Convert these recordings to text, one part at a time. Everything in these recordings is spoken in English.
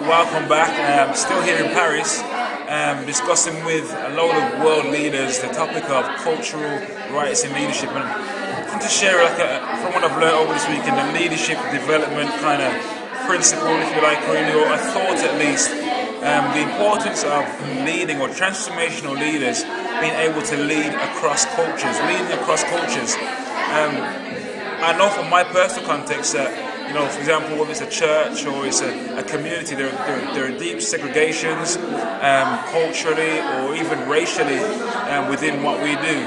welcome back. Still here in Paris, discussing with a load of world leaders the topic of cultural rights in leadership. And I want to share from what I've learned over this weekend, the leadership development kind of principle, if you like, really, or a thought at least. The importance of leading, or transformational leaders being able to lead across cultures, leading across cultures. I know from my personal context that, for example, whether it's a church or it's a community, there are deep segregations culturally or even racially within what we do.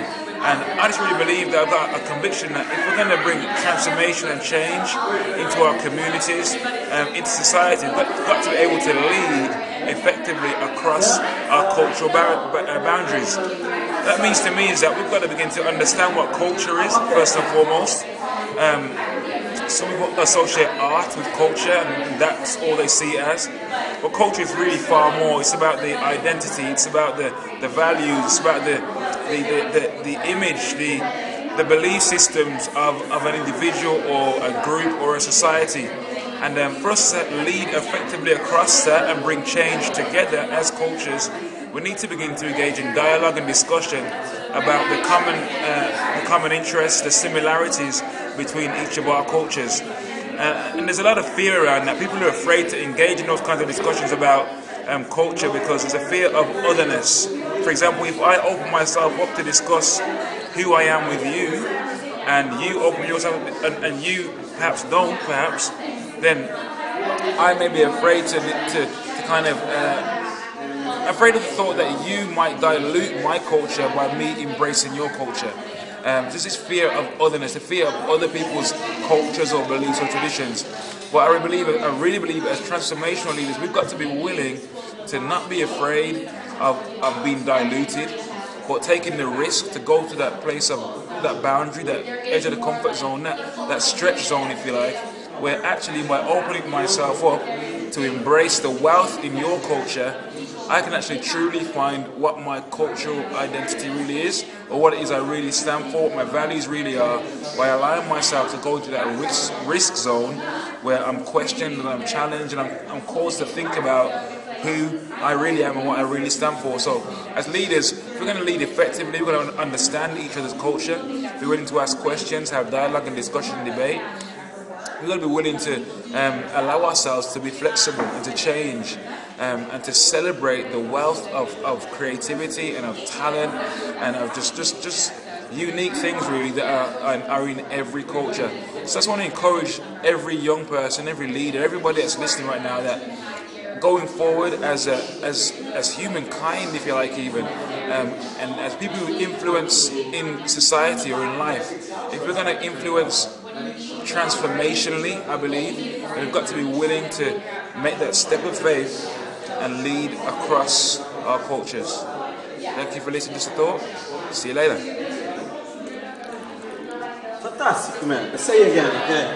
And I just really believe that I've got a conviction that if we're going to bring transformation and change into our communities, into society, we've got to be able to lead effectively across our cultural boundaries. That means to me is that we've got to begin to understand what culture is, first and foremost. Some people associate art with culture, and that's all they see it as. But culture is really far more. It's about the identity, it's about the values, it's about the image, the belief systems of an individual or a group or a society. And for us to lead effectively across that and bring change together as cultures, we need to begin to engage in dialogue and discussion about the common interests, the similarities between each of our cultures. And there's a lot of fear around that. People are afraid to engage in those kinds of discussions about culture because there's a fear of otherness. For example, if I open myself up to discuss who I am with you, and you open yourself and you perhaps don't, then I may be afraid to kind of afraid of the thought that you might dilute my culture by me embracing your culture. There's this fear of otherness, the fear of other people's cultures or beliefs or traditions. But I really believe as transformational leaders, we've got to be willing to not be afraid of being diluted, but taking the risk to go to that place of that boundary, that edge of the comfort zone, that stretch zone, if you like, where actually by opening myself up to embrace the wealth in your culture, I can actually truly find what my cultural identity really is, or what it is I really stand for, what my values really are, by allowing myself to go into that risk zone where I'm questioned and I'm challenged and I'm caused to think about who I really am and what I really stand for. So as leaders, if we're going to lead effectively, we're going to understand each other's culture, be willing to ask questions, have dialogue and discussion and debate. We've got to be willing to allow ourselves to be flexible and to change and to celebrate the wealth of creativity and of talent and of just unique things really that are in every culture. So I just want to encourage every young person, every leader, everybody that's listening right now, that going forward as humankind, if you like, even, and as people who influence in society or in life, if we're going to influence transformationally, I believe, and we've got to be willing to make that step of faith and lead across our cultures. Thank you for listening to the thought. See you later. Fantastic, man. Say again, okay?